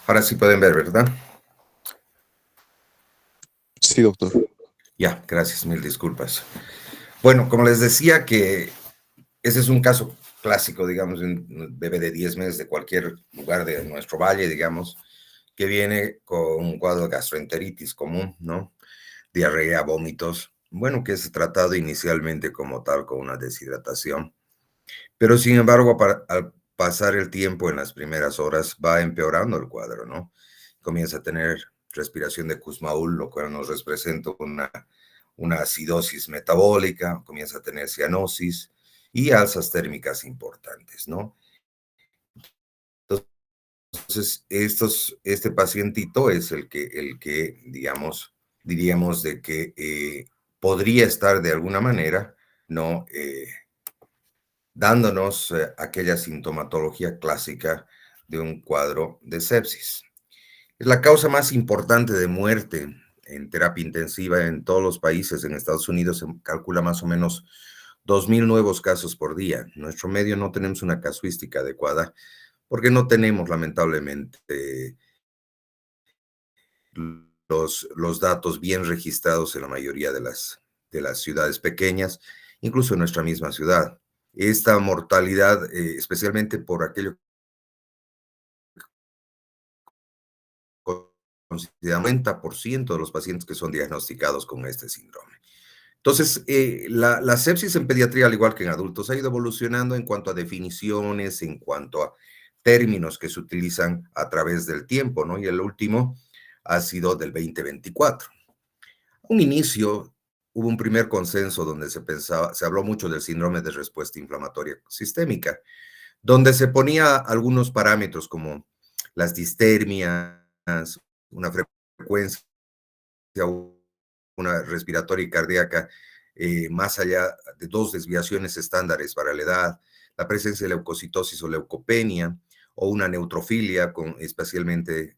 Ahora sí pueden ver, ¿verdad? Sí, doctor. Ya, gracias, mil disculpas. Bueno, como les decía que ese es un caso clásico, digamos, de un bebé de 10 meses de cualquier lugar de nuestro valle, digamos, que viene con un cuadro de gastroenteritis común, ¿no? Diarrea, vómitos. Bueno, que es tratado inicialmente como tal con una deshidratación, pero sin embargo, al pasar el tiempo en las primeras horas va empeorando el cuadro, ¿no? Comienza a tener respiración de Kussmaul, lo cual nos representa una acidosis metabólica, comienza a tener cianosis y alzas térmicas importantes, ¿no? Entonces, este pacientito es el que digamos, diríamos de que podría estar de alguna manera, ¿no? Dándonos aquella sintomatología clásica de un cuadro de sepsis. Es la causa más importante de muerte en terapia intensiva en todos los países. En Estados Unidos se calcula más o menos 2.000 nuevos casos por día. En nuestro medio no tenemos una casuística adecuada porque no tenemos, lamentablemente, los datos bien registrados en la mayoría de las ciudades pequeñas, incluso en nuestra misma ciudad. Esta mortalidad, especialmente por aquello considera 90% de los pacientes que son diagnosticados con este síndrome. Entonces, la sepsis en pediatría, al igual que en adultos, ha ido evolucionando en cuanto a definiciones, en cuanto a términos que se utilizan a través del tiempo, ¿no? Y el último ha sido del 2024. Un inicio, hubo un primer consenso donde se habló mucho del síndrome de respuesta inflamatoria sistémica, donde se ponía algunos parámetros como las distermias, una frecuencia, una respiratoria y cardíaca más allá de 2 desviaciones estándares para la edad, la presencia de leucocitosis o leucopenia, o una neutrofilia, especialmente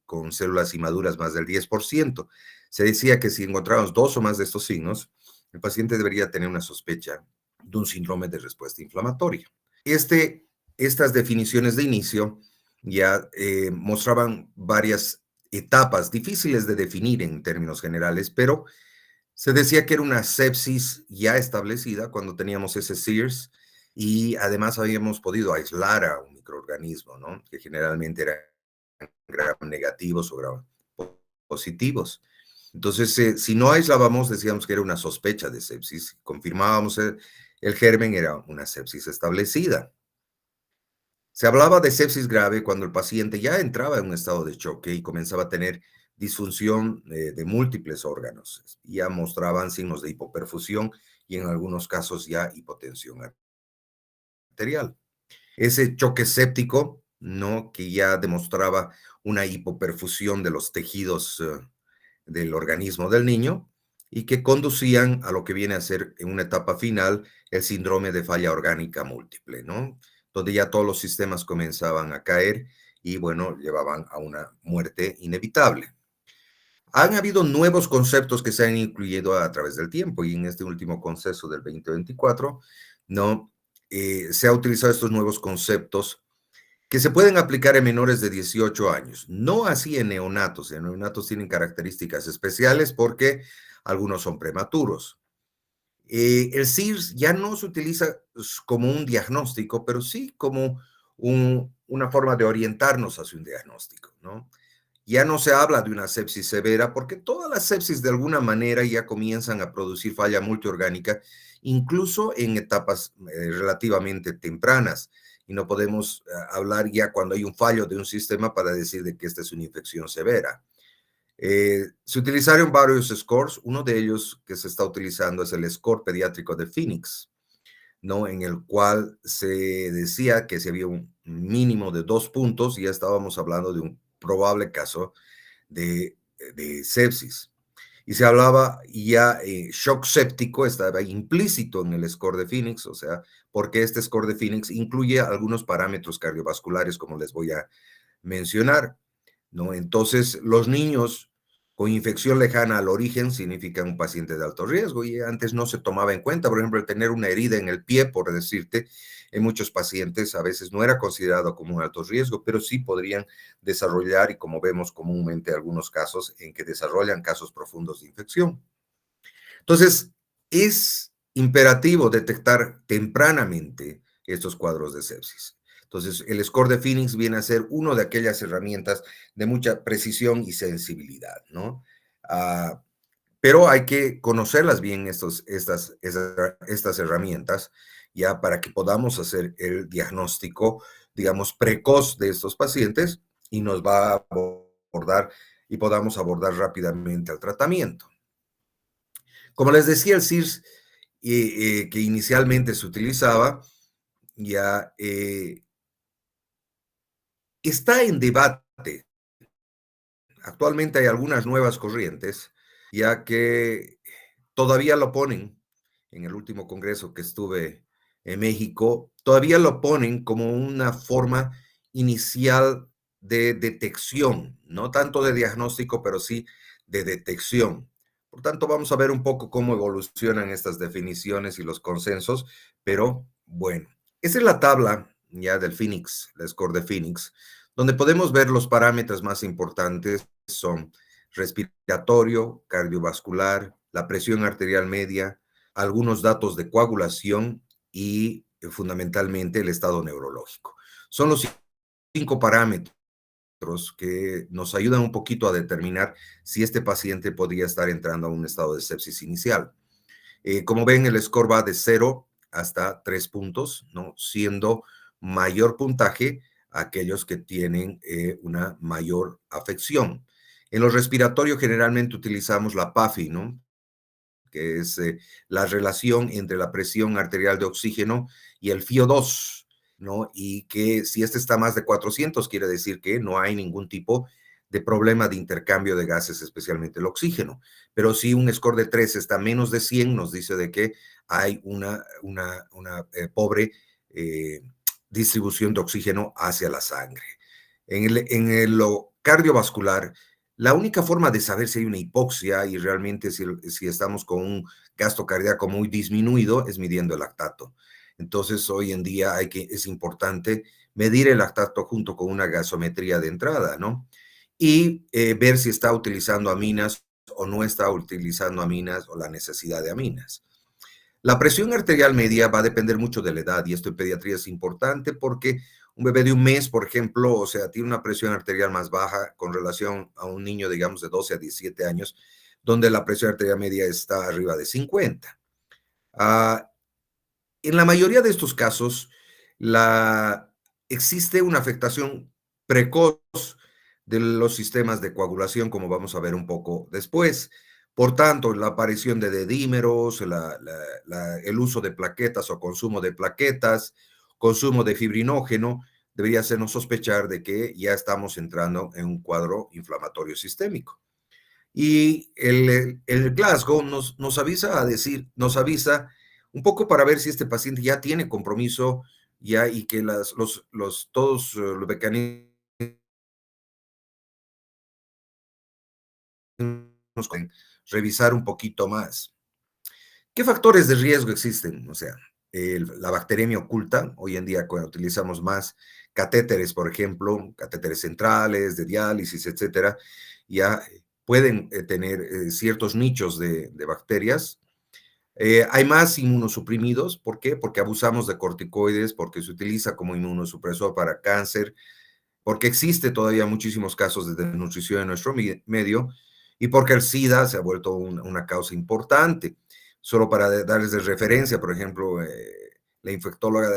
con células inmaduras más del 10%. Se decía que si encontrábamos 2 o más de estos signos, el paciente debería tener una sospecha de un síndrome de respuesta inflamatoria. Estas definiciones de inicio ya mostraban varias etapas difíciles de definir en términos generales, pero se decía que era una sepsis ya establecida cuando teníamos ese SIRS y además habíamos podido aislar a un microorganismo, ¿no? Que generalmente eran gram negativos o gram positivos. Entonces, si no aislábamos, decíamos que era una sospecha de sepsis. Confirmábamos el germen, era una sepsis establecida. Se hablaba de sepsis grave cuando el paciente ya entraba en un estado de choque y comenzaba a tener disfunción de múltiples órganos. Ya mostraban signos de hipoperfusión y en algunos casos ya hipotensión arterial. Ese choque séptico, ¿no? Que ya demostraba una hipoperfusión de los tejidos del organismo del niño y que conducían a lo que viene a ser en una etapa final el síndrome de falla orgánica múltiple, ¿no? Donde ya todos los sistemas comenzaban a caer y, bueno, llevaban a una muerte inevitable. Han habido nuevos conceptos que se han incluido a través del tiempo y en este último consenso del 2024, ¿no? Se ha utilizado estos nuevos conceptos que se pueden aplicar en menores de 18 años, no así en neonatos. En neonatos tienen características especiales porque algunos son prematuros. El SIRS ya no se utiliza como un diagnóstico, pero sí como una forma de orientarnos hacia un diagnóstico, ¿no? Ya no se habla de una sepsis severa porque todas las sepsis de alguna manera ya comienzan a producir falla multiorgánica, incluso en etapas relativamente tempranas. Y no podemos hablar ya cuando hay un fallo de un sistema para decir de que esta es una infección severa. Se utilizaron varios scores. Uno de ellos que se está utilizando es el score pediátrico de Phoenix, ¿no? En el cual se decía que si había un mínimo de 2 puntos, ya estábamos hablando de un probable caso de sepsis. Y se hablaba ya, shock séptico estaba implícito en el score de Phoenix, o sea, porque este score de Phoenix incluye algunos parámetros cardiovasculares, como les voy a mencionar, ¿no? Entonces, los niños con infección lejana al origen significa un paciente de alto riesgo y antes no se tomaba en cuenta. Por ejemplo, el tener una herida en el pie, por decirte, en muchos pacientes a veces no era considerado como un alto riesgo, pero sí podrían desarrollar, y como vemos comúnmente algunos casos, en que desarrollan casos profundos de infección. Entonces, es imperativo detectar tempranamente estos cuadros de sepsis. Entonces, el score de Phoenix viene a ser una de aquellas herramientas de mucha precisión y sensibilidad, ¿no? Ah, pero hay que conocerlas bien, estas herramientas, ya para que podamos hacer el diagnóstico, digamos, precoz de estos pacientes y nos va a abordar y podamos abordar rápidamente el tratamiento. Como les decía, el CIRS que inicialmente se utilizaba ya está en debate. Actualmente hay algunas nuevas corrientes, ya que todavía lo ponen, en el último congreso que estuve en México, todavía lo ponen como una forma inicial de detección, no tanto de diagnóstico, pero sí de detección. Por tanto, vamos a ver un poco cómo evolucionan estas definiciones y los consensos, pero bueno, esa es la tabla ya del Phoenix, el score de Phoenix, donde podemos ver los parámetros más importantes son respiratorio, cardiovascular, la presión arterial media, algunos datos de coagulación y fundamentalmente el estado neurológico. Son los 5 parámetros que nos ayudan un poquito a determinar si este paciente podría estar entrando a un estado de sepsis inicial. Como ven, el score va de 0 hasta 3 puntos, ¿no? Siendo mayor puntaje aquellos que tienen una mayor afección. En los respiratorios generalmente utilizamos la PAFI, ¿no? Que es la relación entre la presión arterial de oxígeno y el FiO2, ¿no? Y que si este está más de 400, quiere decir que no hay ningún tipo de problema de intercambio de gases, especialmente el oxígeno. Pero si un score de 3 está menos de 100, nos dice de que hay una pobre eh, distribución de oxígeno hacia la sangre. Lo cardiovascular, la única forma de saber si hay una hipoxia y realmente si estamos con un gasto cardíaco muy disminuido es midiendo el lactato. Entonces, hoy en día es importante medir el lactato junto con una gasometría de entrada, ¿no? Y ver si está utilizando aminas o no está utilizando aminas o la necesidad de aminas. La presión arterial media va a depender mucho de la edad y esto en pediatría es importante porque un bebé de un mes, por ejemplo, o sea, tiene una presión arterial más baja con relación a un niño, digamos, de 12 a 17 años, donde la presión arterial media está arriba de 50. Ah, en la mayoría de estos casos, existe una afectación precoz de los sistemas de coagulación, como vamos a ver un poco después. Por tanto, la aparición de dedímeros, el uso de plaquetas o consumo de plaquetas, consumo de fibrinógeno, debería hacernos sospechar de que ya estamos entrando en un cuadro inflamatorio sistémico. Y el Glasgow nos avisa nos avisa un poco para ver si este paciente ya tiene compromiso ya y que todos los mecanismos pueden revisar un poquito más. ¿Qué factores de riesgo existen? O sea, la bacteremia oculta, hoy en día cuando utilizamos más catéteres, por ejemplo, catéteres centrales, de diálisis, etcétera, ya pueden tener ciertos nichos de bacterias. Hay más inmunosuprimidos, ¿por qué? Porque abusamos de corticoides, porque se utiliza como inmunosupresor para cáncer, porque existe todavía muchísimos casos de desnutrición en nuestro medio y porque el SIDA se ha vuelto una causa importante. Solo para darles de referencia, por ejemplo, la infectóloga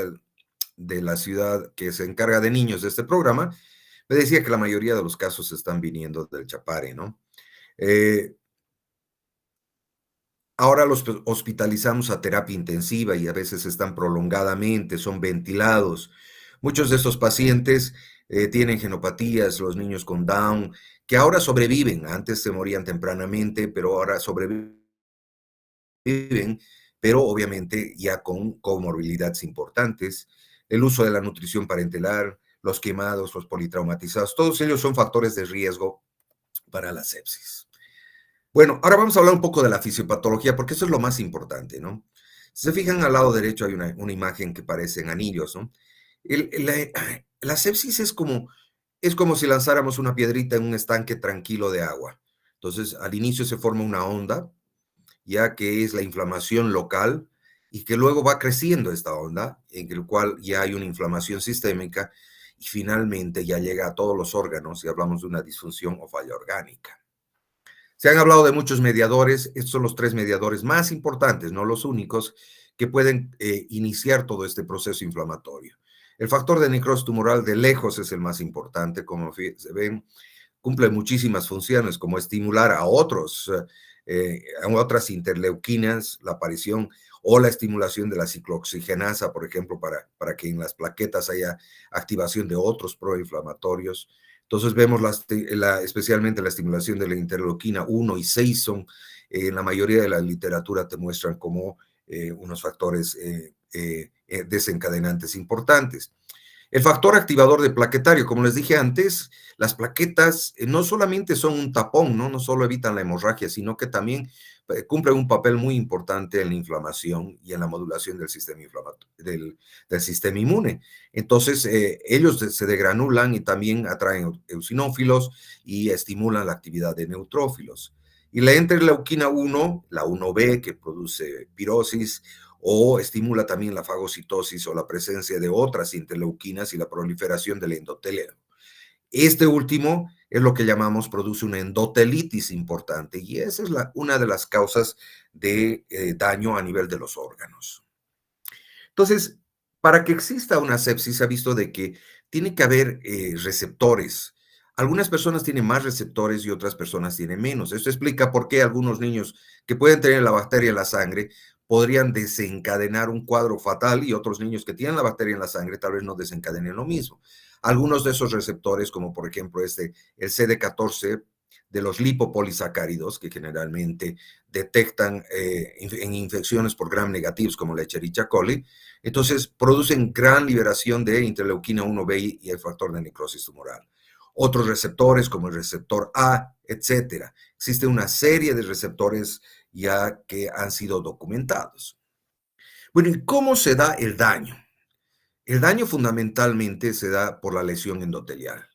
de la ciudad que se encarga de niños de este programa, me decía que la mayoría de los casos están viniendo del Chapare, ¿no? Ahora los hospitalizamos a terapia intensiva y a veces están prolongadamente, son ventilados. Muchos de estos pacientes tienen genopatías, los niños con Down, que ahora sobreviven. Antes se morían tempranamente, pero ahora sobreviven, pero obviamente ya con comorbilidades importantes. El uso de la nutrición parenteral, los quemados, los politraumatizados, todos ellos son factores de riesgo para la sepsis. Bueno, ahora vamos a hablar un poco de la fisiopatología, porque eso es lo más importante, ¿no? Si se fijan al lado derecho hay una imagen que parecen anillos, ¿no? La sepsis es como si lanzáramos una piedrita en un estanque tranquilo de agua. Entonces, al inicio se forma una onda, ya que es la inflamación local, y que luego va creciendo esta onda, en el cual ya hay una inflamación sistémica, y finalmente ya llega a todos los órganos y hablamos de una disfunción o falla orgánica. Se han hablado de muchos mediadores, estos son los tres mediadores más importantes, no los únicos, que pueden iniciar todo este proceso inflamatorio. El factor de necrosis tumoral de lejos es el más importante, como se ven, cumple muchísimas funciones, como estimular a otras interleuquinas, la aparición o la estimulación de la ciclooxigenasa, por ejemplo, para que en las plaquetas haya activación de otros proinflamatorios. Entonces vemos especialmente la estimulación de la interleuquina 1 y 6 son, en la mayoría de la literatura te muestran como unos factores desencadenantes importantes. El factor activador de plaquetario, como les dije antes, las plaquetas no solamente son un tapón, ¿no? No solo evitan la hemorragia, sino que también cumplen un papel muy importante en la inflamación y en la modulación del sistema del sistema inmune. Entonces, ellos se degranulan y también atraen eosinófilos y estimulan la actividad de neutrófilos. Y la interleuquina 1, la 1B, que produce pirosis, o estimula también la fagocitosis o la presencia de otras interleuquinas y la proliferación del endotelio. Este último es lo que llamamos, produce una endotelitis importante, y esa es una de las causas de daño a nivel de los órganos. Entonces, para que exista una sepsis, se ha visto de que tiene que haber receptores. Algunas personas tienen más receptores y otras personas tienen menos. Esto explica por qué algunos niños que pueden tener la bacteria en la sangre podrían desencadenar un cuadro fatal, y otros niños que tienen la bacteria en la sangre tal vez no desencadenen lo mismo. Algunos de esos receptores, como por ejemplo el CD14 de los lipopolisacáridos, que generalmente detectan en infecciones por gram negativos como la Escherichia coli, entonces producen gran liberación de interleuquina 1B y el factor de necrosis tumoral. Otros receptores como el receptor A, etcétera. Existe una serie de receptores ya que han sido documentados. Bueno, ¿y cómo se da el daño? El daño fundamentalmente se da por la lesión endotelial,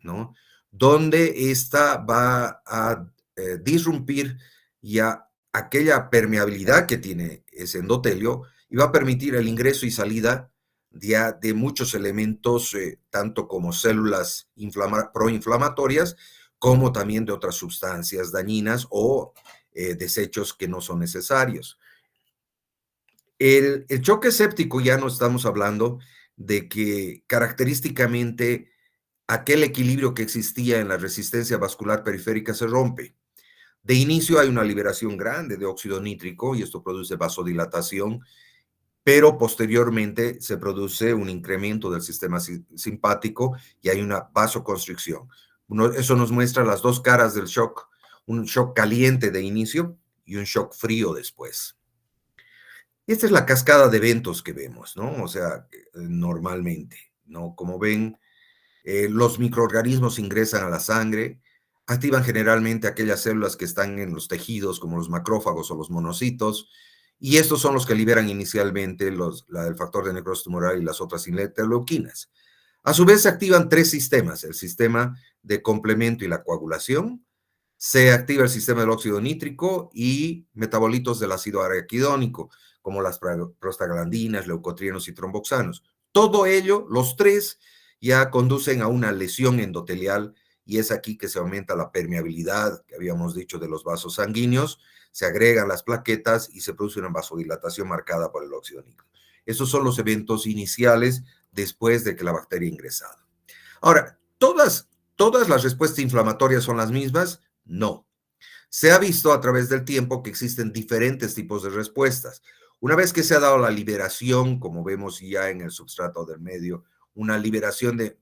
¿no? Donde esta va a disrumpir ya aquella permeabilidad que tiene ese endotelio, y va a permitir el ingreso y salida ya de muchos elementos, tanto como células proinflamatorias, como también de otras sustancias dañinas o desechos que no son necesarios. El choque séptico, ya no estamos hablando de que característicamente aquel equilibrio que existía en la resistencia vascular periférica se rompe. De inicio hay una liberación grande de óxido nítrico y esto produce vasodilatación, pero posteriormente se produce un incremento del sistema simpático y hay una vasoconstricción. Eso nos muestra las dos caras del shock, un shock caliente de inicio y un shock frío después. Esta es la cascada de eventos que vemos, ¿no? O sea, normalmente, ¿no? Como ven, los microorganismos ingresan a la sangre, activan generalmente aquellas células que están en los tejidos, como los macrófagos o los monocitos, y estos son los que liberan inicialmente el factor de necrosis tumoral y las otras interleuquinas. A su vez, se activan tres sistemas: el sistema de complemento y la coagulación, se activa el sistema del óxido nítrico y metabolitos del ácido araquidónico, como las prostaglandinas, leucotrienos y tromboxanos. Todo ello, los tres, ya conducen a una lesión endotelial, y es aquí que se aumenta la permeabilidad que habíamos dicho de los vasos sanguíneos, se agregan las plaquetas y se produce una vasodilatación marcada por el óxido nítrico. Esos son los eventos iniciales después de que la bacteria ha ingresado. Ahora, ¿todas las respuestas inflamatorias son las mismas? No. Se ha visto a través del tiempo que existen diferentes tipos de respuestas. Una vez que se ha dado la liberación, como vemos ya en el substrato del medio, una liberación de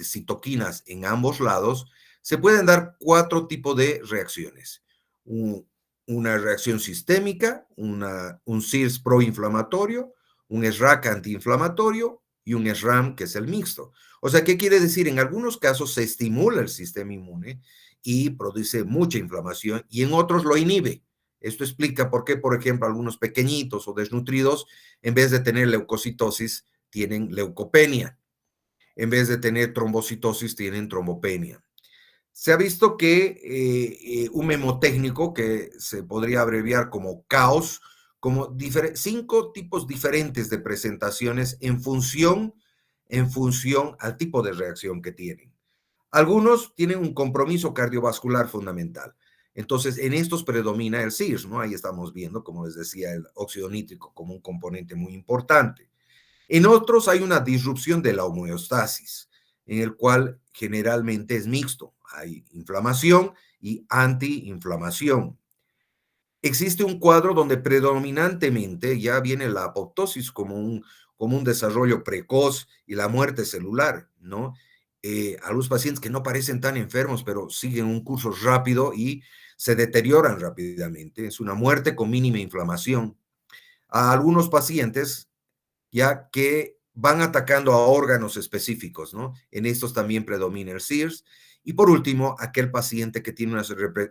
citoquinas en ambos lados, se pueden dar cuatro tipos de reacciones. Una reacción sistémica, un SIRS proinflamatorio, un SRAC antiinflamatorio y un SRAM, que es el mixto. O sea, ¿qué quiere decir? En algunos casos se estimula el sistema inmune y produce mucha inflamación y en otros lo inhibe. Esto explica por qué, por ejemplo, algunos pequeñitos o desnutridos, en vez de tener leucocitosis, tienen leucopenia. En vez de tener trombocitosis, tienen trombopenia. Se ha visto que un memotécnico que se podría abreviar como CAOS, como 5 tipos diferentes de presentaciones en función al tipo de reacción que tienen. Algunos tienen un compromiso cardiovascular fundamental. Entonces, en estos predomina el CIRS, ¿no? Ahí estamos viendo, como les decía, el óxido nítrico como un componente muy importante. En otros hay una disrupción de la homeostasis, en el cual generalmente es mixto. Hay inflamación y antiinflamación. Existe un cuadro donde predominantemente ya viene la apoptosis como un desarrollo precoz y la muerte celular, ¿no? A los pacientes que no parecen tan enfermos, pero siguen un curso rápido y se deterioran rápidamente. Es una muerte con mínima inflamación. A algunos pacientes ya que van atacando a órganos específicos, ¿no? En estos también predomina el SIRS. Y por último, aquel paciente que tiene una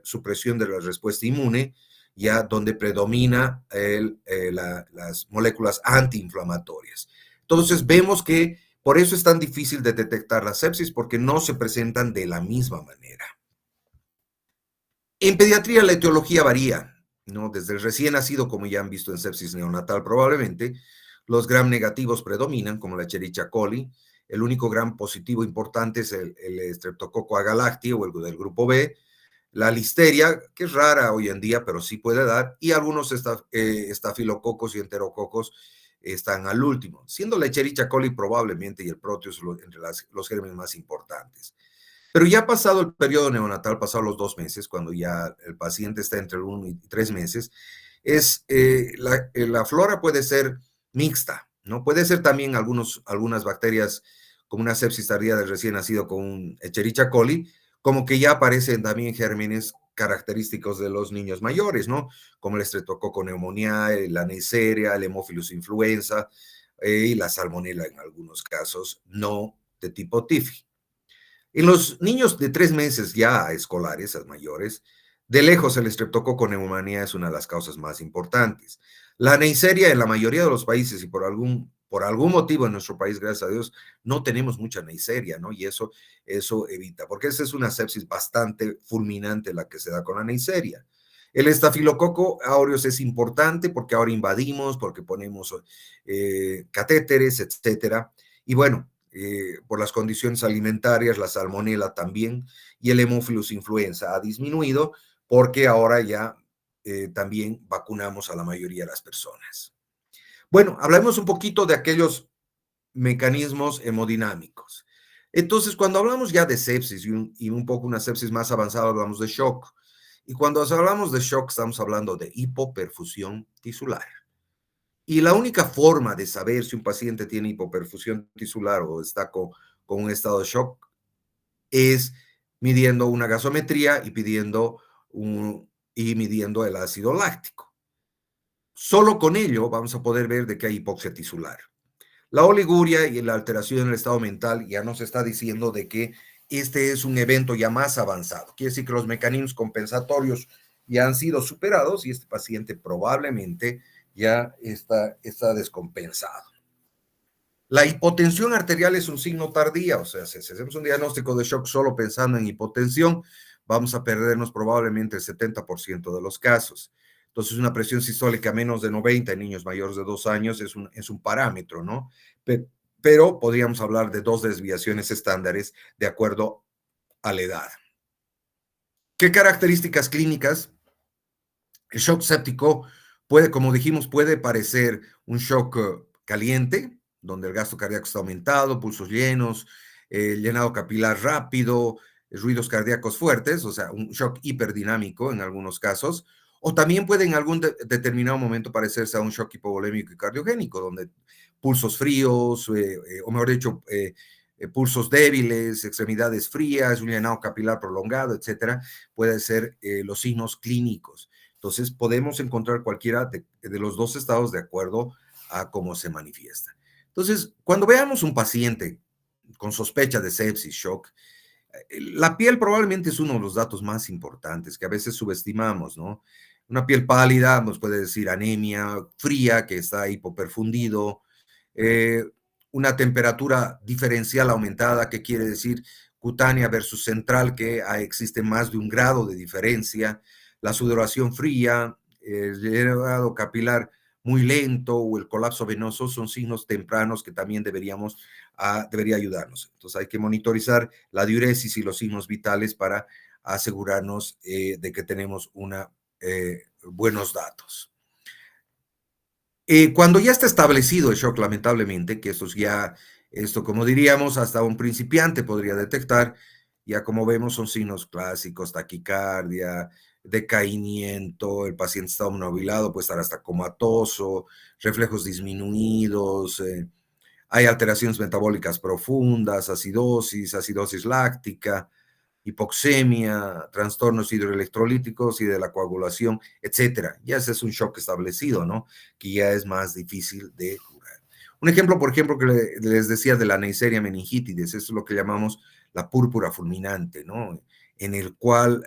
supresión de la respuesta inmune, ya donde predomina las moléculas antiinflamatorias. Entonces, vemos que por eso es tan difícil de detectar la sepsis, porque no se presentan de la misma manera. En pediatría la etiología varía, ¿no? Desde el recién nacido, como ya han visto en sepsis neonatal probablemente, los gram negativos predominan, como la Escherichia coli. El único gram positivo importante es el Streptococcus agalactiae o el del grupo B. La listeria, que es rara hoy en día, pero sí puede dar, y algunos estafilococos y enterococos están al último, siendo la Escherichia coli probablemente y el Proteus entre los gérmenes más importantes. Pero ya pasado el periodo neonatal, pasado los 2 meses, cuando ya el paciente está entre 1 y 3 meses, la flora puede ser mixta, ¿no? Puede ser también algunas bacterias como una sepsis tardía del recién nacido con un Escherichia coli, como que ya aparecen también gérmenes característicos de los niños mayores, ¿no? Como el Streptococcus pneumoniae, la Neisseria, el Haemophilus influenza y la Salmonella en algunos casos, no de tipo TIFI. En los niños de 3 meses ya escolares, a mayores, de lejos el estreptococo neumonía es una de las causas más importantes. La Neisseria en la mayoría de los países y por algún motivo en nuestro país, gracias a Dios, no tenemos mucha Neisseria, ¿no? Y eso evita, porque esa es una sepsis bastante fulminante la que se da con la Neisseria. El estafilococo aureus es importante porque ahora invadimos, porque ponemos catéteres, etcétera. Y bueno, por las condiciones alimentarias, la salmonela también, y el Haemophilus influenza ha disminuido porque ahora ya también vacunamos a la mayoría de las personas. Bueno, hablemos un poquito de aquellos mecanismos hemodinámicos. Entonces, cuando hablamos ya de sepsis y un poco una sepsis más avanzada, hablamos de shock. Y cuando hablamos de shock, estamos hablando de hipoperfusión tisular. Y la única forma de saber si un paciente tiene hipoperfusión tisular o está con un estado de shock es midiendo una gasometría y midiendo el ácido láctico. Solo con ello vamos a poder ver de que hay hipoxia tisular. La oliguria y la alteración en el estado mental ya nos está diciendo de que este es un evento ya más avanzado. Quiere decir que los mecanismos compensatorios ya han sido superados y este paciente probablemente ya está descompensado. La hipotensión arterial es un signo tardío, o sea, si hacemos un diagnóstico de shock solo pensando en hipotensión, vamos a perdernos probablemente el 70% de los casos. Entonces, una presión sistólica menos de 90 en niños mayores de 2 años es un parámetro, ¿no? Pero podríamos hablar de 2 desviaciones estándares de acuerdo a la edad. ¿Qué características clínicas? El shock séptico puede, como dijimos, puede parecer un shock caliente, donde el gasto cardíaco está aumentado, pulsos llenos, llenado capilar rápido, ruidos cardíacos fuertes, o sea, un shock hiperdinámico en algunos casos, o también puede en algún determinado momento parecerse a un shock hipovolémico y cardiogénico, donde pulsos fríos, o mejor dicho, pulsos débiles, extremidades frías, un llenado capilar prolongado, etcétera, pueden ser los signos clínicos. Entonces, podemos encontrar cualquiera de los dos estados de acuerdo a cómo se manifiesta. Entonces, cuando veamos un paciente con sospecha de sepsis, shock, la piel probablemente es uno de los datos más importantes que a veces subestimamos, ¿no? Una piel pálida nos puede decir anemia, fría, que está hipoperfundido, eh, una temperatura diferencial aumentada, que quiere decir cutánea versus central, que existe más de 1 grado de diferencia, la sudoración fría, el llenado capilar muy lento o el colapso venoso son signos tempranos que también debería ayudarnos. Entonces hay que monitorizar la diuresis y los signos vitales para asegurarnos de que tenemos buenos datos. Cuando ya está establecido el shock, lamentablemente, que esto como diríamos, hasta un principiante podría detectar, ya como vemos son signos clásicos, taquicardia, decaimiento, el paciente está obnubilado, puede estar hasta comatoso, reflejos disminuidos, hay alteraciones metabólicas profundas, acidosis láctica, hipoxemia, trastornos hidroelectrolíticos y de la coagulación, etcétera. Ya ese es un shock establecido, ¿no? Que ya es más difícil de curar. Un ejemplo, por ejemplo, que les decía de la Neisseria meningitidis, eso es lo que llamamos la púrpura fulminante, ¿no? En el cual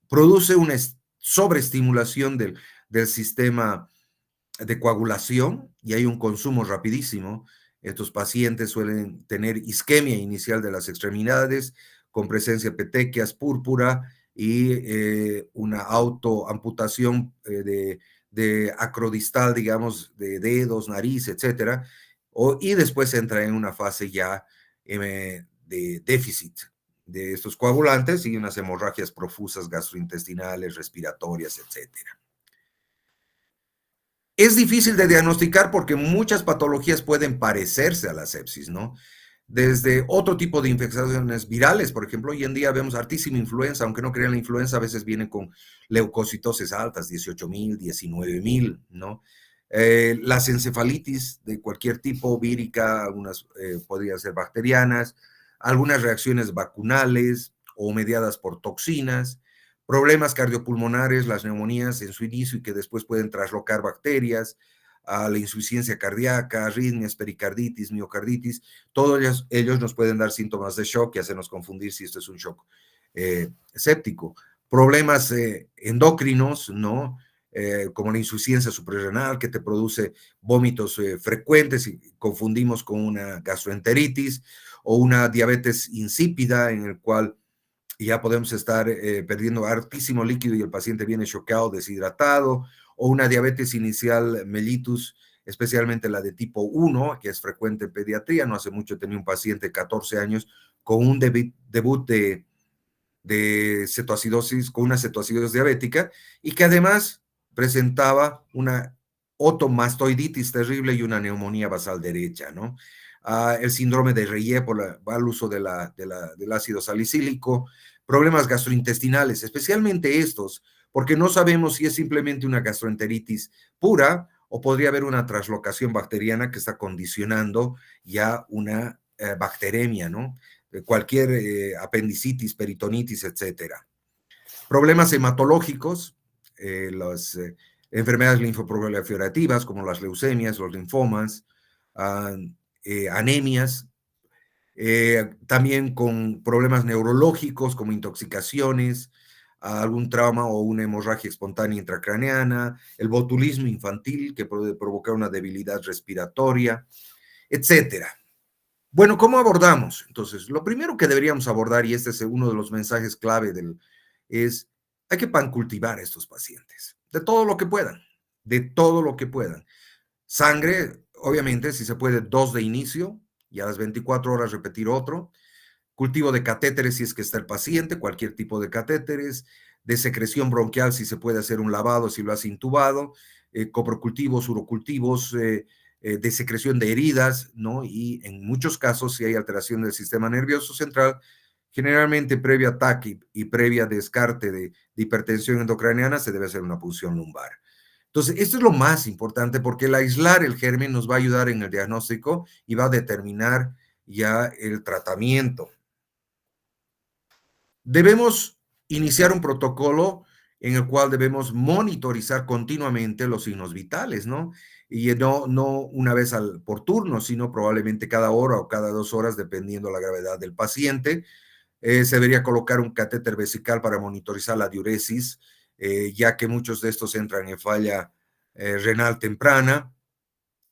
produce una sobreestimulación del sistema de coagulación y hay un consumo rapidísimo. Estos pacientes suelen tener isquemia inicial de las extremidades con presencia de petequias, púrpura y una autoamputación de acrodistal, digamos, de dedos, nariz, etcétera. Y después entra en una fase ya de déficit de estos coagulantes y unas hemorragias profusas gastrointestinales, respiratorias, etcétera. Es difícil de diagnosticar porque muchas patologías pueden parecerse a la sepsis, ¿no? Desde otro tipo de infecciones virales, por ejemplo, hoy en día vemos hartísima influenza, aunque no crean la influenza, a veces viene con leucocitosis altas, 18,000, 19,000, ¿no? Las encefalitis de cualquier tipo, vírica, algunas podrían ser bacterianas, algunas reacciones vacunales o mediadas por toxinas, problemas cardiopulmonares, las neumonías en su inicio y que después pueden traslocar bacterias, a la insuficiencia cardíaca, arritmias, pericarditis, miocarditis, todos ellos nos pueden dar síntomas de shock y hacernos confundir si esto es un shock séptico. Problemas endocrinos, ¿no? Como la insuficiencia suprarrenal que te produce vómitos frecuentes y confundimos con una gastroenteritis o una diabetes insípida en el cual ya podemos estar perdiendo hartísimo líquido y el paciente viene choqueado, deshidratado, o una diabetes inicial mellitus, especialmente la de tipo 1, que es frecuente en pediatría. No hace mucho tenía un paciente de 14 años con un debut de cetoacidosis, con una cetoacidosis diabética, y que además presentaba una otomastoiditis terrible y una neumonía basal derecha, ¿no? El síndrome de Reye al uso del ácido salicílico, problemas gastrointestinales, especialmente estos, porque no sabemos si es simplemente una gastroenteritis pura o podría haber una traslocación bacteriana que está condicionando ya una bacteremia, ¿no? Cualquier apendicitis, peritonitis, etcétera. Problemas hematológicos, las enfermedades linfoproliferativas como las leucemias, los linfomas, anemias, también con problemas neurológicos como intoxicaciones, algún trauma o una hemorragia espontánea intracraneana, el botulismo infantil que puede provocar una debilidad respiratoria, etcétera. Bueno, ¿cómo abordamos? Entonces, lo primero que deberíamos abordar, y este es uno de los mensajes clave es, hay que pancultivar a estos pacientes, de todo lo que puedan, de todo lo que puedan. Sangre, obviamente, si se puede, 2 de inicio, y a las 24 horas repetir otro. Cultivo de catéteres si es que está el paciente, cualquier tipo de catéteres, de secreción bronquial si se puede hacer un lavado, si lo hace intubado, coprocultivos, urocultivos, de secreción de heridas, ¿no? Y en muchos casos, si hay alteración del sistema nervioso central, generalmente previo ataque y previa descarte de hipertensión endocraniana, se debe hacer una punción lumbar. Entonces, esto es lo más importante porque el aislar el germen nos va a ayudar en el diagnóstico y va a determinar ya el tratamiento. Debemos iniciar un protocolo en el cual debemos monitorizar continuamente los signos vitales, ¿no? y no una vez por turno, sino probablemente cada hora o cada 2 horas, dependiendo la gravedad del paciente. Se debería colocar un catéter vesical para monitorizar la diuresis, ya que muchos de estos entran en falla renal temprana.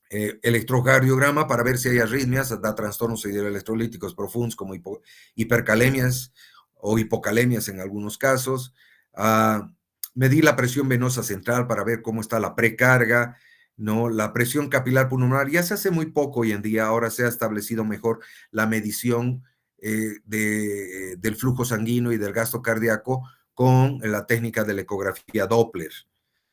Electrocardiograma para ver si hay arritmias, da trastornos hidroelectrolíticos profundos como hipercalemias o hipocalemias en algunos casos. Medir la presión venosa central para ver cómo está la precarga, ¿no? La presión capilar pulmonar ya se hace muy poco hoy en día, ahora se ha establecido mejor la medición del flujo sanguíneo y del gasto cardíaco con la técnica de la ecografía Doppler.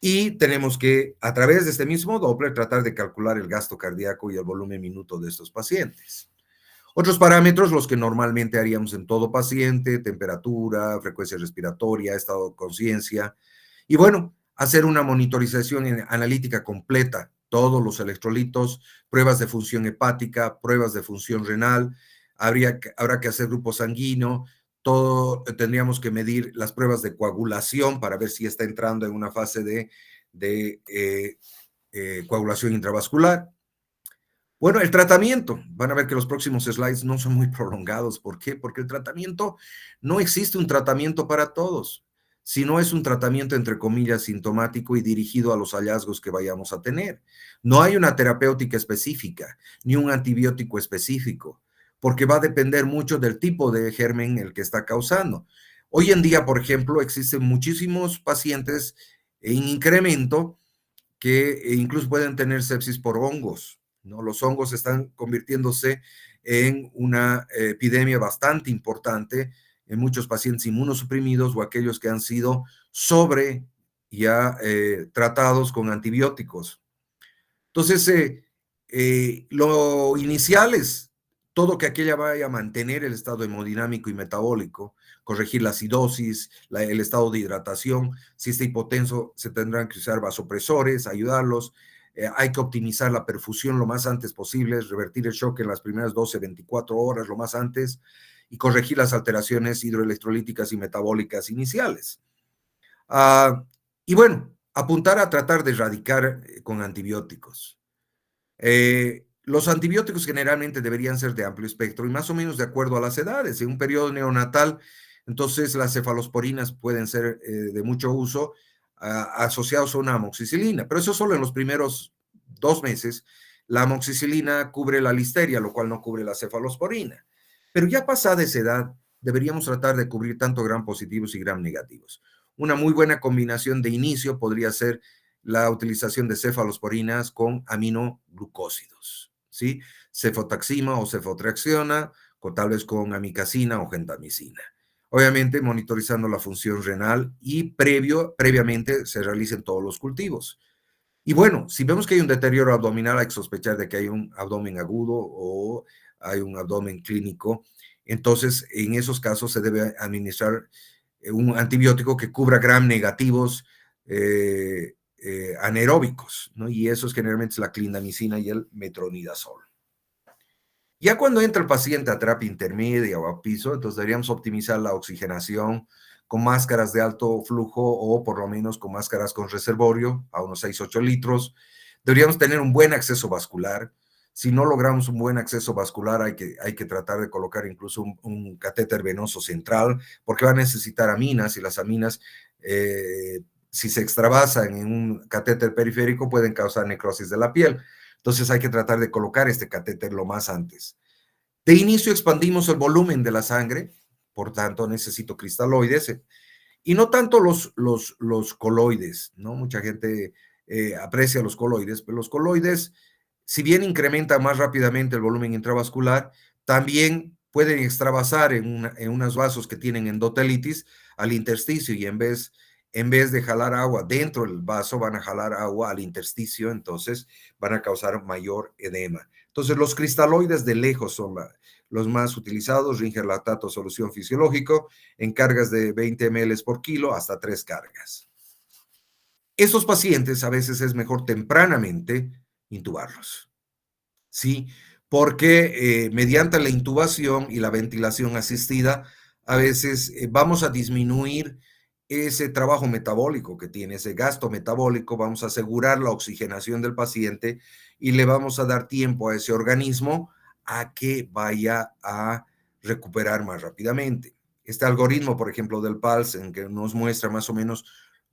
Y tenemos que, a través de este mismo Doppler, tratar de calcular el gasto cardíaco y el volumen minuto de estos pacientes. Otros parámetros, los que normalmente haríamos en todo paciente: temperatura, frecuencia respiratoria, estado de conciencia. Y bueno, hacer una monitorización analítica completa, todos los electrolitos, pruebas de función hepática, pruebas de función renal, habrá que hacer grupo sanguíneo, tendríamos que medir las pruebas de coagulación para ver si está entrando en una fase de coagulación intravascular. Bueno, el tratamiento. Van a ver que los próximos slides no son muy prolongados. ¿Por qué? Porque el tratamiento, no existe un tratamiento para todos, sino es un tratamiento, entre comillas, sintomático y dirigido a los hallazgos que vayamos a tener. No hay una terapéutica específica, ni un antibiótico específico, porque va a depender mucho del tipo de germen el que está causando. Hoy en día, por ejemplo, existen muchísimos pacientes en incremento que incluso pueden tener sepsis por hongos, ¿no? Los hongos están convirtiéndose en una epidemia bastante importante en muchos pacientes inmunosuprimidos o aquellos que han sido tratados con antibióticos. Entonces, lo inicial es todo que aquella vaya a mantener el estado hemodinámico y metabólico, corregir la acidosis, el estado de hidratación. Si está hipotenso, se tendrán que usar vasopresores, ayudarlos. Hay que optimizar la perfusión lo más antes posible, revertir el shock en las primeras 12, 24 horas lo más antes y corregir las alteraciones hidroelectrolíticas y metabólicas iniciales. Y bueno, apuntar a tratar de erradicar con antibióticos. Los antibióticos generalmente deberían ser de amplio espectro y más o menos de acuerdo a las edades. En un periodo neonatal, entonces las cefalosporinas pueden ser de mucho uso asociados a una amoxicilina, pero eso solo en los primeros 2 meses. La amoxicilina cubre la listeria, lo cual no cubre la cefalosporina. Pero ya pasada esa edad, deberíamos tratar de cubrir tanto gram positivos y gram negativos. Una muy buena combinación de inicio podría ser la utilización de cefalosporinas con aminoglucósidos, ¿sí? Cefotaxima o cefotraxiona, tal vez con amicacina o gentamicina. Obviamente monitorizando la función renal y previamente se realicen todos los cultivos. Y bueno, si vemos que hay un deterioro abdominal, hay que sospechar de que hay un abdomen agudo o hay un abdomen clínico. Entonces, en esos casos se debe administrar un antibiótico que cubra gram negativos anaeróbicos, ¿no? Y eso es generalmente la clindamicina y el metronidazol. Ya cuando entra el paciente a terapia intermedia o a piso, entonces deberíamos optimizar la oxigenación con máscaras de alto flujo o por lo menos con máscaras con reservorio a unos 6-8 litros. Deberíamos tener un buen acceso vascular. Si no logramos un buen acceso vascular, hay que tratar de colocar incluso un catéter venoso central, porque va a necesitar aminas y las aminas, si se extravasan en un catéter periférico, pueden causar necrosis de la piel. Entonces hay que tratar de colocar este catéter lo más antes. De inicio expandimos el volumen de la sangre, por tanto necesito cristaloides, y no tanto los coloides, ¿no? Mucha gente aprecia los coloides, pero los coloides, si bien incrementan más rápidamente el volumen intravascular, también pueden extravasar en unos vasos que tienen endotelitis al intersticio y en vez de jalar agua dentro del vaso, van a jalar agua al intersticio, entonces van a causar mayor edema. Entonces, los cristaloides de lejos son los más utilizados, Ringer lactato, solución fisiológico, en cargas de 20 ml por kilo hasta 3 cargas. Estos pacientes a veces es mejor tempranamente intubarlos, ¿sí? Porque mediante la intubación y la ventilación asistida, a veces vamos a disminuir ese trabajo metabólico que tiene, ese gasto metabólico, vamos a asegurar la oxigenación del paciente y le vamos a dar tiempo a ese organismo a que vaya a recuperar más rápidamente. Este algoritmo, por ejemplo, del Paulsen, que nos muestra más o menos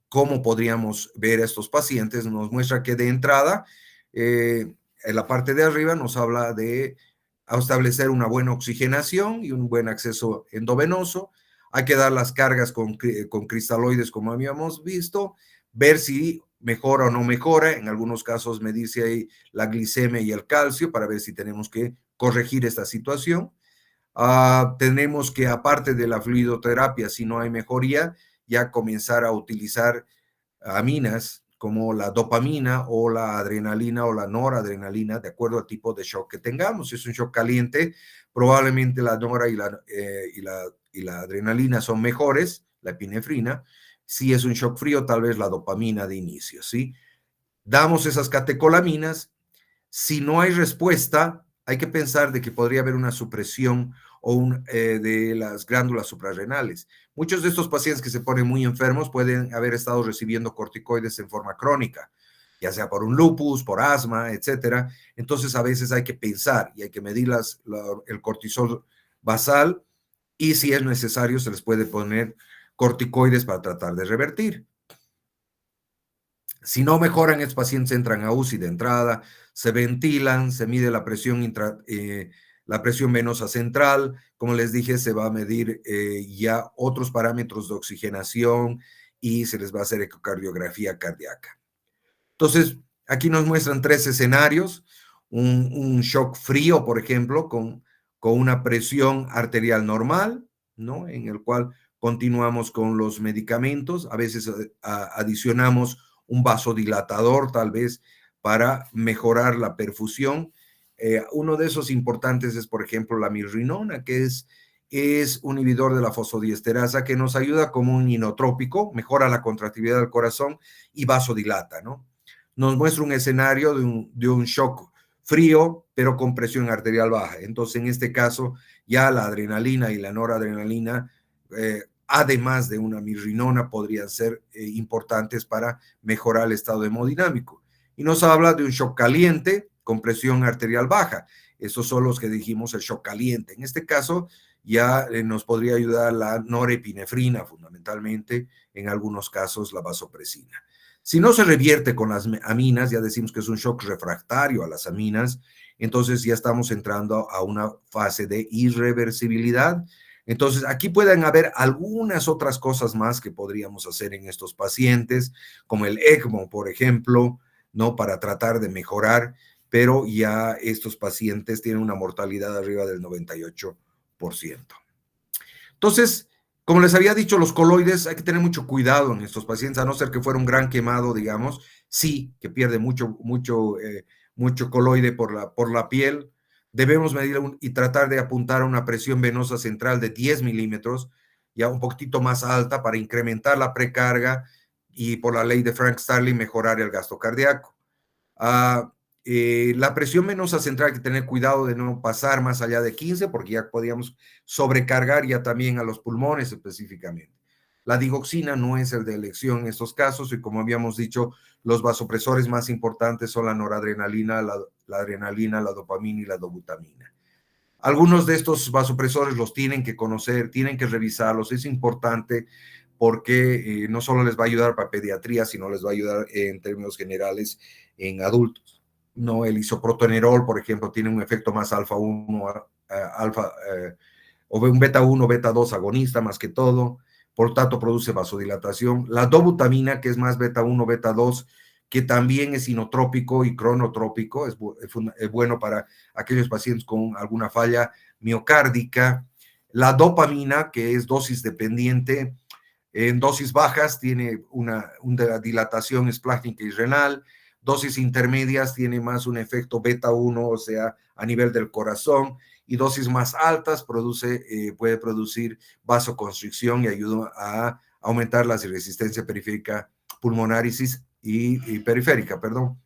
cómo podríamos ver a estos pacientes, nos muestra que de entrada, en la parte de arriba nos habla de establecer una buena oxigenación y un buen acceso endovenoso. Hay que dar las cargas con cristaloides, como habíamos visto, ver si mejora o no mejora. En algunos casos medirse ahí la glicemia y el calcio para ver si tenemos que corregir esta situación. Tenemos que, aparte de la fluidoterapia, si no hay mejoría, ya comenzar a utilizar aminas como la dopamina o la adrenalina o la noradrenalina, de acuerdo al tipo de shock que tengamos. Si es un shock caliente, probablemente la nora y la adrenalina son mejores, la epinefrina. Si es un shock frío, tal vez la dopamina de inicio, ¿sí? Damos esas catecolaminas. Si no hay respuesta, hay que pensar de que podría haber una supresión de las glándulas suprarrenales. Muchos de estos pacientes que se ponen muy enfermos pueden haber estado recibiendo corticoides en forma crónica, ya sea por un lupus, por asma, etcétera. Entonces, a veces hay que pensar y hay que medir el cortisol basal y si es necesario se les puede poner corticoides para tratar de revertir. Si no mejoran, estos pacientes entran a UCI de entrada, se ventilan, se mide la presión venosa central. Como les dije, se va a medir ya otros parámetros de oxigenación y se les va a hacer ecocardiografía cardíaca. Entonces, aquí nos muestran 3 escenarios. Un shock frío, por ejemplo, con una presión arterial normal, ¿no? En el cual continuamos con los medicamentos. A veces adicionamos un vasodilatador, tal vez, para mejorar la perfusión. Uno de esos importantes es, por ejemplo, la mirrinona, que es un inhibidor de la fosfodiesterasa que nos ayuda como un inotrópico, mejora la contractividad del corazón y vasodilata, ¿no? Nos muestra un escenario de un shock frío, pero con presión arterial baja. Entonces, en este caso, ya la adrenalina y la noradrenalina, además de una mirrinona, podrían ser importantes para mejorar el estado hemodinámico. Y nos habla de un shock caliente con presión arterial baja. Esos son los que dijimos el shock caliente. En este caso, ya nos podría ayudar la norepinefrina, fundamentalmente, en algunos casos la vasopresina. Si no se revierte con las aminas, ya decimos que es un shock refractario a las aminas, entonces ya estamos entrando a una fase de irreversibilidad. Entonces, aquí pueden haber algunas otras cosas más que podríamos hacer en estos pacientes, como el ECMO, por ejemplo, ¿no? Para tratar de mejorar, pero ya estos pacientes tienen una mortalidad arriba del 98%. Entonces, como les había dicho, los coloides hay que tener mucho cuidado en estos pacientes, a no ser que fuera un gran quemado, digamos, sí, que pierde mucho coloide por la piel. Debemos medir y tratar de apuntar a una presión venosa central de 10 milímetros, ya un poquitito más alta para incrementar la precarga y por la ley de Frank Starling mejorar el gasto cardíaco. La presión venosa central hay que tener cuidado de no pasar más allá de 15 porque ya podíamos sobrecargar ya también a los pulmones específicamente. La digoxina no es el de elección en estos casos y como habíamos dicho, los vasopresores más importantes son la noradrenalina, la adrenalina, la dopamina y la dobutamina. Algunos de estos vasopresores los tienen que conocer, tienen que revisarlos, es importante porque no solo les va a ayudar para pediatría, sino les va a ayudar en términos generales en adultos. No, el isoprotenerol, por ejemplo, tiene un efecto más alfa 1, o un beta 1, beta 2 agonista más que todo, por tanto produce vasodilatación. La dobutamina, que es más beta 1, beta 2, que también es inotrópico y cronotrópico, es bueno para aquellos pacientes con alguna falla miocárdica. La dopamina, que es dosis dependiente, en dosis bajas tiene una dilatación esplástica y renal, dosis intermedias tiene más un efecto beta 1, o sea, a nivel del corazón, y dosis más altas puede producir vasoconstricción y ayuda a aumentar la resistencia periférica pulmonar y periférica, perdón.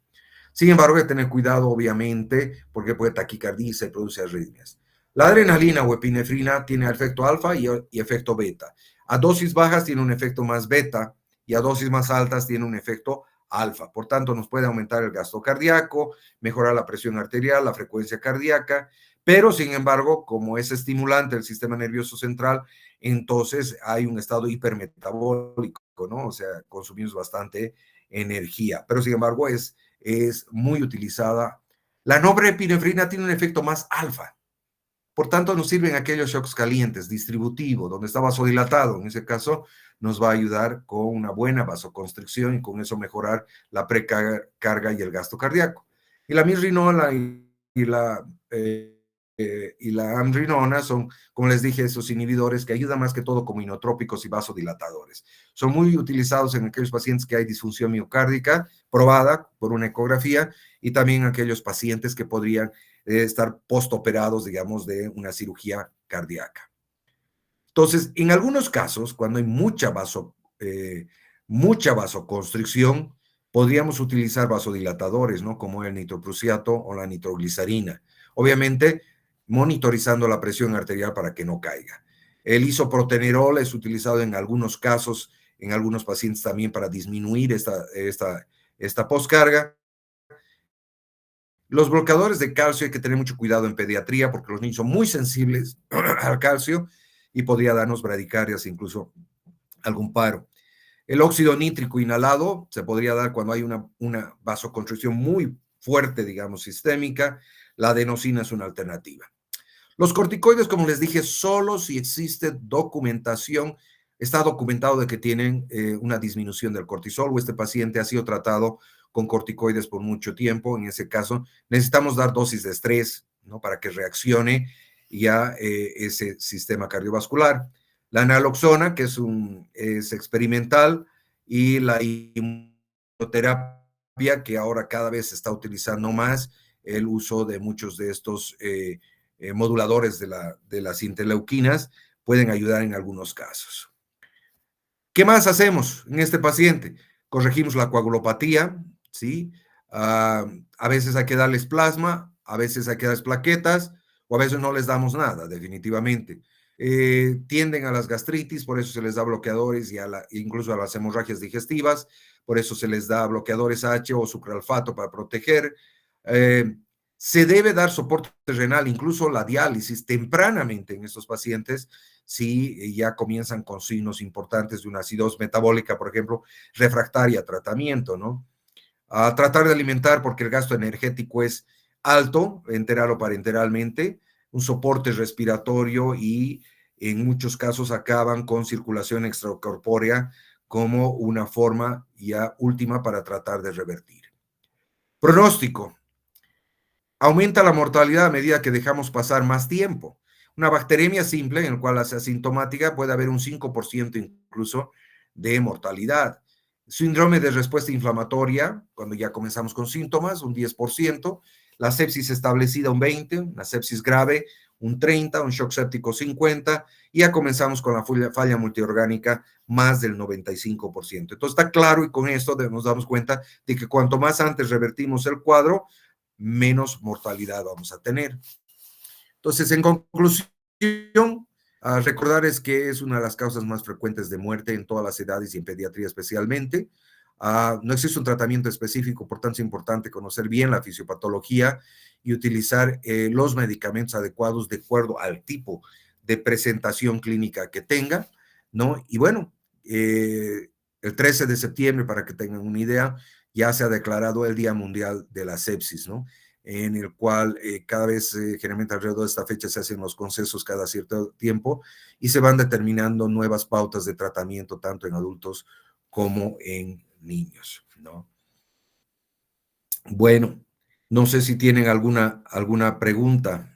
Sin embargo, hay que tener cuidado, obviamente, porque puede taquicardia y produce arritmias. La adrenalina o epinefrina tiene efecto alfa y efecto beta. A dosis bajas tiene un efecto más beta y a dosis más altas tiene un efecto alfa. Por tanto, nos puede aumentar el gasto cardíaco, mejorar la presión arterial, la frecuencia cardíaca, pero sin embargo, como es estimulante del sistema nervioso central, entonces hay un estado hipermetabólico, ¿no? O sea, consumimos bastante energía, pero sin embargo es muy utilizada. La norepinefrina tiene un efecto más alfa. Por tanto, nos sirven aquellos shocks calientes, distributivo, donde está vasodilatado. En ese caso, nos va a ayudar con una buena vasoconstricción y con eso mejorar la precarga y el gasto cardíaco. Y la mirrinona y la amrinona son, como les dije, esos inhibidores que ayudan más que todo como inotrópicos y vasodilatadores. Son muy utilizados en aquellos pacientes que hay disfunción miocárdica probada por una ecografía y también aquellos pacientes que podrían estar postoperados, digamos, de una cirugía cardíaca. Entonces, en algunos casos, cuando hay mucha vasoconstricción, podríamos utilizar vasodilatadores, ¿no? Como el nitroprusiato o la nitroglicerina. Obviamente, monitorizando la presión arterial para que no caiga. El isoprotenerol es utilizado en algunos casos, en algunos pacientes también para disminuir esta poscarga. Los bloqueadores de calcio hay que tener mucho cuidado en pediatría porque los niños son muy sensibles al calcio y podría darnos bradicardias, incluso algún paro. El óxido nítrico inhalado se podría dar cuando hay una vasoconstricción muy fuerte, digamos, sistémica. La adenosina es una alternativa. Los corticoides, como les dije, solo si existe documentación, está documentado de que tienen una disminución del cortisol o este paciente ha sido tratado con corticoides por mucho tiempo. En ese caso, necesitamos dar dosis de estrés, ¿no? Para que reaccione ya ese sistema cardiovascular. La naloxona, que es experimental, y la inmunoterapia, que ahora cada vez se está utilizando más el uso de muchos de estos moduladores de las interleuquinas, pueden ayudar en algunos casos. ¿Qué más hacemos en este paciente? Corregimos la coagulopatía, ¿sí? A veces hay que darles plasma, a veces hay que darles plaquetas, o a veces no les damos nada, definitivamente. Tienden a las gastritis, por eso se les da bloqueadores y incluso a las hemorragias digestivas, por eso se les da bloqueadores H o sucralfato para proteger. Se debe dar soporte renal, incluso la diálisis, tempranamente en estos pacientes, si ya comienzan con signos importantes de una acidosis metabólica, por ejemplo, refractaria a tratamiento, ¿no? A tratar de alimentar porque el gasto energético es alto, enteral o parenteralmente, un soporte respiratorio y en muchos casos acaban con circulación extracorpórea como una forma ya última para tratar de revertir. Pronóstico. Aumenta la mortalidad a medida que dejamos pasar más tiempo. Una bacteremia simple, en la cual es asintomática, puede haber un 5% incluso de mortalidad. Síndrome de respuesta inflamatoria, cuando ya comenzamos con síntomas, un 10%. La sepsis establecida, un 20%. Una sepsis grave, un 30%. Un shock séptico, 50%. Y ya comenzamos con la falla multiorgánica, más del 95%. Entonces está claro y con esto nos damos cuenta de que cuanto más antes revertimos el cuadro, menos mortalidad vamos a tener. Entonces, en conclusión, recordar es que es una de las causas más frecuentes de muerte en todas las edades y en pediatría especialmente. No existe un tratamiento específico, por tanto es importante conocer bien la fisiopatología y utilizar los medicamentos adecuados de acuerdo al tipo de presentación clínica que tenga, ¿no? Y bueno, el 13 de septiembre, para que tengan una idea, ya se ha declarado el Día Mundial de la Sepsis, ¿no? En el cual cada vez, generalmente alrededor de esta fecha, se hacen los consensos cada cierto tiempo y se van determinando nuevas pautas de tratamiento, tanto en adultos como en niños, ¿no? Bueno, no sé si tienen alguna pregunta.